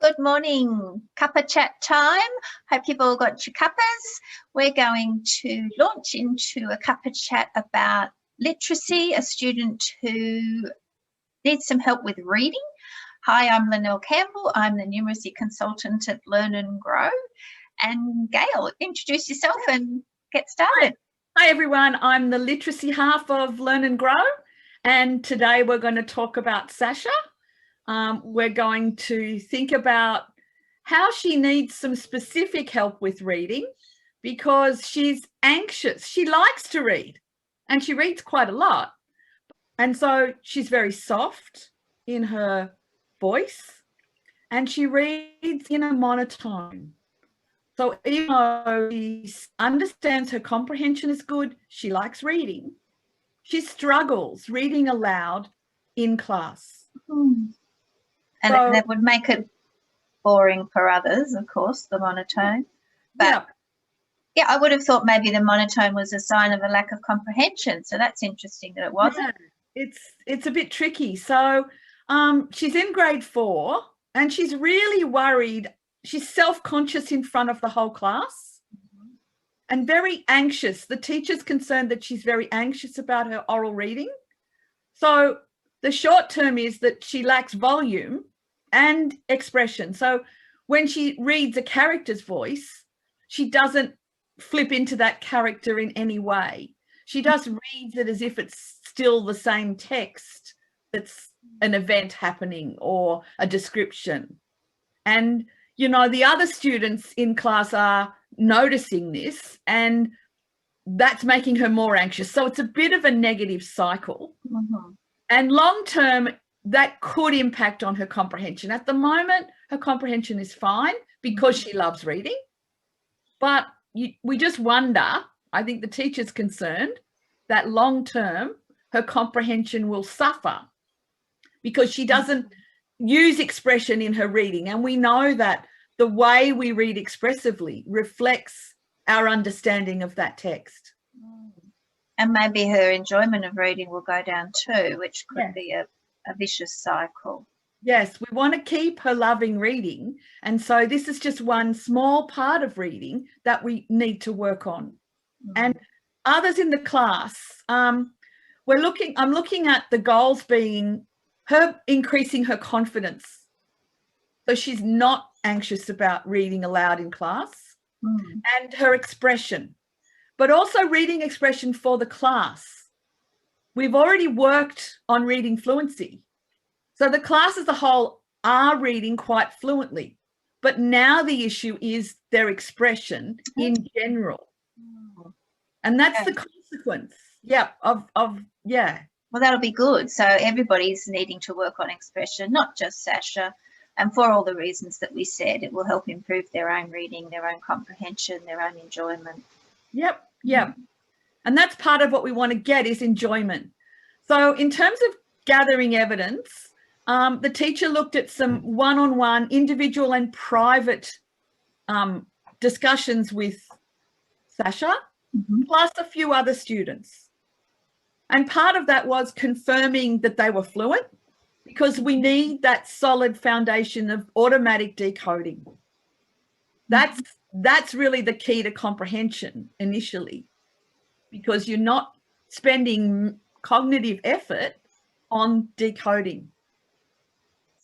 Good morning, cuppa chat time. Hope you've all got your cuppas. We're going to launch into a cuppa chat about literacy, a student who needs some help with reading. Hi, I'm Lynelle Campbell. I'm the numeracy consultant at Learn and Grow. And Gail, introduce yourself and get started. Hi everyone, I'm the literacy half of Learn and Grow, and today we're going to talk about Sasha. We're going to think about how she needs some specific help with reading because she's anxious. She likes to read and she reads quite a lot. And so she's very soft in her voice and she reads in a monotone. So even though she understands her comprehension is good, she likes reading, she struggles reading aloud in class. And so, that would make it boring for others, of course, the monotone. But yeah, I would have thought maybe the monotone was a sign of a lack of comprehension. So that's interesting that it wasn't. Yeah, it's a bit tricky. So she's in grade 4 and she's really worried. She's self-conscious in front of the whole class and very anxious. The teacher's concerned that she's very anxious about her oral reading. So the short term is that she lacks volume and expression. So when she reads a character's voice, she doesn't flip into that character in any way. She just reads it as if it's still the same text that's an event happening or a description. And, you know, the other students in class are noticing this and that's making her more anxious. So it's a bit of a negative cycle. And long term, that could impact on her comprehension. At the moment, her comprehension is fine because she loves reading. But we just wonder, I think the teacher's concerned, that long term, her comprehension will suffer because she doesn't use expression in her reading. And we know that the way we read expressively reflects our understanding of that text. And maybe her enjoyment of reading will go down too, which could be a vicious cycle. Yes, we want to keep her loving reading. And so this is just one small part of reading that we need to work on. And others in the class, I'm looking at the goals being her increasing her confidence. So she's not anxious about reading aloud in class and her expression, but also reading expression for the class. We've already worked on reading fluency. So the class as a whole are reading quite fluently, but now the issue is their expression in general. And that's the consequence, Well, that'll be good. So everybody's needing to work on expression, not just Sasha. And for all the reasons that we said, it will help improve their own reading, their own comprehension, their own enjoyment. Yep. And that's part of what we want to get is enjoyment. So in terms of gathering evidence, the teacher looked at some one-on-one individual and private discussions with Sasha, plus a few other students. And part of that was confirming that they were fluent because we need that solid foundation of automatic decoding. That's really the key to comprehension initially, because you're not spending cognitive effort on decoding.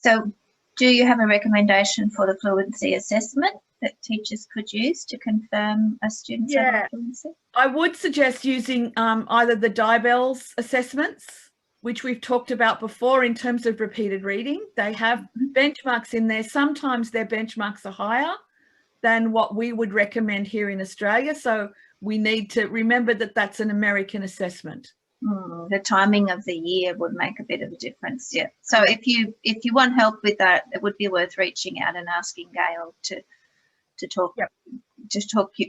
So do you have a recommendation for the fluency assessment that teachers could use to confirm a student's fluency? I would suggest using either the Dibel's assessments, which we've talked about before in terms of repeated reading. They have benchmarks in there. Sometimes their benchmarks are higher than what we would recommend here in Australia. So we need to remember that that's an American assessment. The timing of the year would make a bit of a difference. Yeah. So if you want help with that, it would be worth reaching out and asking Gail to talk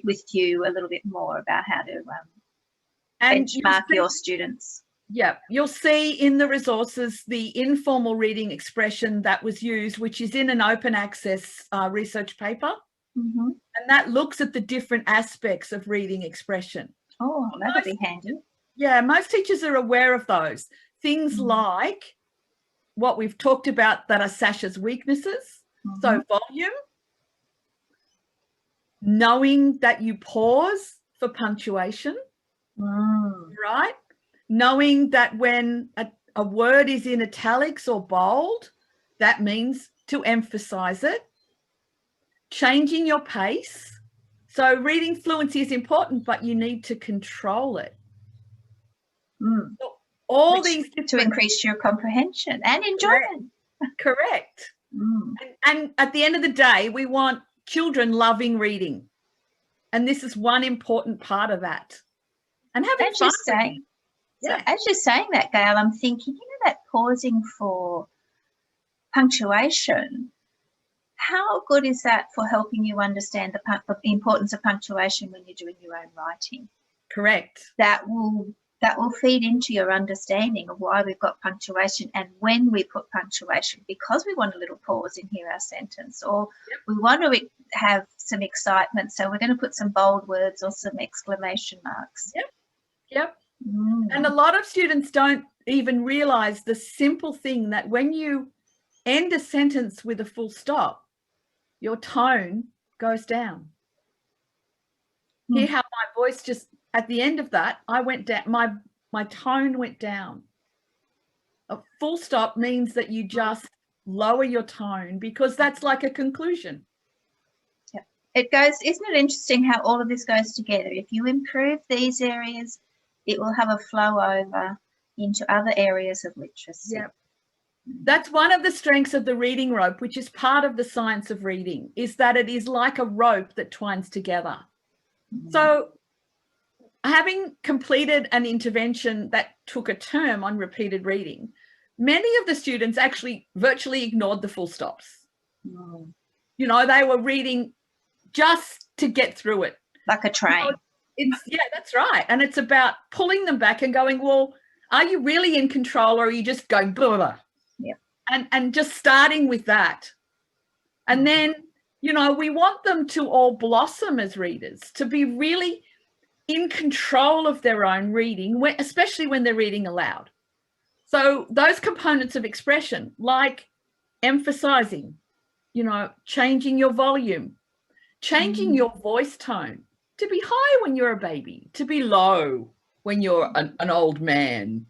with you a little bit more about how to benchmark your students. Yeah, you'll see in the resources the informal reading expression that was used, which is in an open access research paper. And that looks at the different aspects of reading expression. Oh, that would be handy. Yeah, most teachers are aware of those. Things like what we've talked about that are Sasha's weaknesses, So volume, knowing that you pause for punctuation, right? Knowing that when a word is in italics or bold, that means to emphasize it. Changing your pace. So reading fluency is important, but you need to control it. So all these to increase your comprehension and enjoyment. Correct. And at the end of the day, we want children loving reading. And this is one important part of that. And having fun. So as you're saying that, Gail, I'm thinking, that pausing for punctuation, how good is that for helping you understand the importance of punctuation when you're doing your own writing? Correct. That will feed into your understanding of why we've got punctuation and when we put punctuation, because we want a little pause in here, our sentence, or we want to have some excitement, so we're going to put some bold words or some exclamation marks. Yep. And a lot of students don't even realize the simple thing that when you end a sentence with a full stop, your tone goes down. Hear how my voice just, at the end of that, I went down, my tone went down. A full stop means that you just lower your tone, because that's like a conclusion. Yeah. It goes, isn't it interesting how all of this goes together? If you improve these areas, it will have a flow over into other areas of literacy. Yeah. That's one of the strengths of the reading rope, which is part of the science of reading, is that it is like a rope that twines together. So having completed an intervention that took a term on repeated reading, many of the students actually virtually ignored the full stops. They were reading just to get through it. Like a train. Yeah, that's right. And it's about pulling them back and going, well, are you really in control, or are you just going blah, blah, blah? Yeah. And just starting with that. And then, we want them to all blossom as readers, to be really in control of their own reading, especially when they're reading aloud. So those components of expression, like emphasizing, changing your volume, changing your voice tone, to be high when you're a baby, to be low when you're an old man.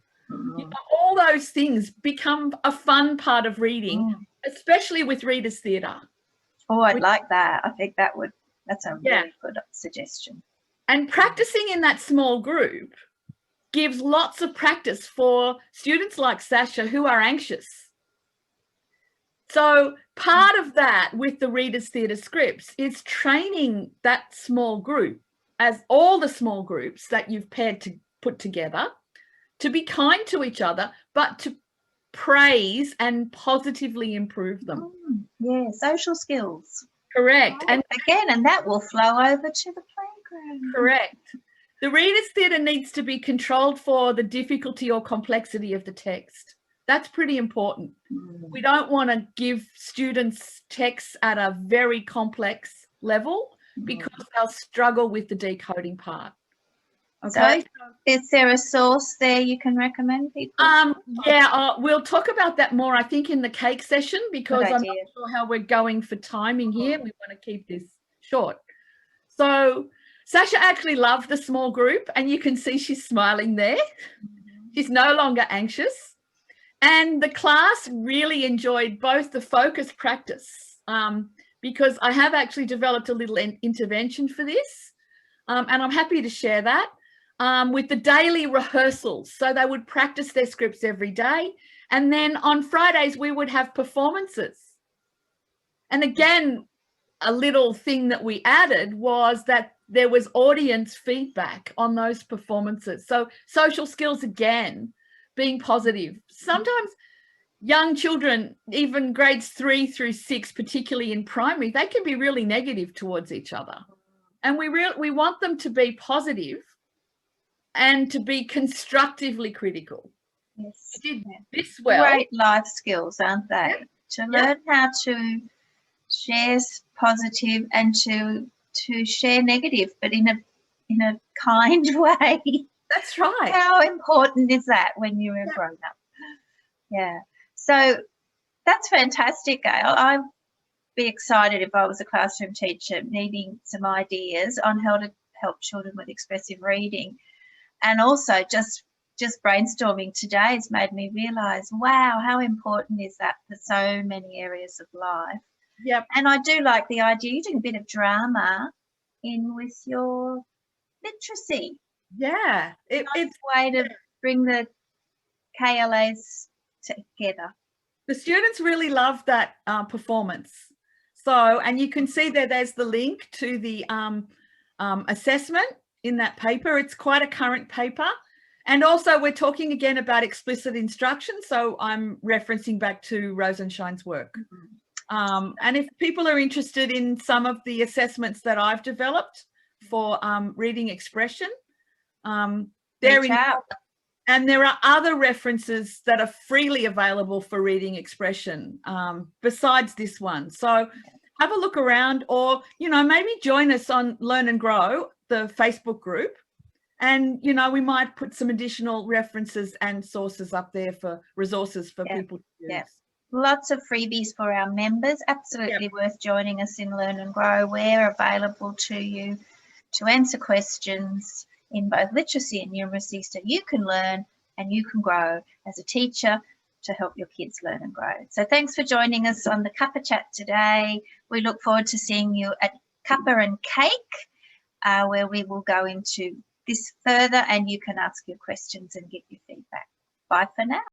All those things become a fun part of reading, especially with readers' theatre. Oh, I'd like that. I think that's a really good suggestion. And practicing in that small group gives lots of practice for students like Sasha who are anxious. So part of that with the readers' theatre scripts is training that small group, as all the small groups that you've put together, to be kind to each other, but to praise and positively improve them. Yeah, social skills. Correct. And that will flow over to the playground. Correct. The readers' theatre needs to be controlled for the difficulty or complexity of the text. That's pretty important. We don't want to give students texts at a very complex level because they'll struggle with the decoding part. Okay. So is there a source there you can recommend people? We'll talk about that more, I think, in the cake session, because I'm not sure how we're going for timing here. We want to keep this short. So Sasha actually loved the small group, and you can see she's smiling there. She's no longer anxious. And the class really enjoyed both the focus practice, because I have actually developed a little intervention for this, and I'm happy to share that, with the daily rehearsals. So they would practice their scripts every day. And then on Fridays, we would have performances. And again, a little thing that we added was that there was audience feedback on those performances. So social skills, again, being positive. Sometimes young children, even grades 3 through 6, particularly in primary, they can be really negative towards each other. And we want them to be positive and to be constructively critical. Yes. They did this well. Great life skills, aren't they? Yep. To learn how to share positive and to share negative, but in a kind way. That's right. How important is that when you're a grown-up? Yeah. So that's fantastic, Gail. be excited if I was a classroom teacher needing some ideas on how to help children with expressive reading. And also just brainstorming today has made me realise, wow, how important is that for so many areas of life. Yep. And I do like the idea, you doing a bit of drama in with your literacy. Yeah. It's a way to bring the KLAs together. The students really love that performance. So, and you can see there's the link to the assessment in that paper. It's quite a current paper. And also we're talking again about explicit instruction. So I'm referencing back to Rosenshine's work. And if people are interested in some of the assessments that I've developed for reading expression, Reach out. And there are other references that are freely available for reading expression besides this one. So have a look around, or, you know, maybe join us on Learn and Grow, the Facebook group. And, you know, we might put some additional references and sources up there for resources for people to use. Yeah. Lots of freebies for our members. Absolutely worth joining us in Learn and Grow. We're available to you to answer questions in both literacy and numeracy, so you can learn and you can grow as a teacher to help your kids learn and grow. So thanks for joining us on the Cuppa Chat today. We look forward to seeing you at Cuppa and Cake, where we will go into this further and you can ask your questions and give your feedback. Bye for now.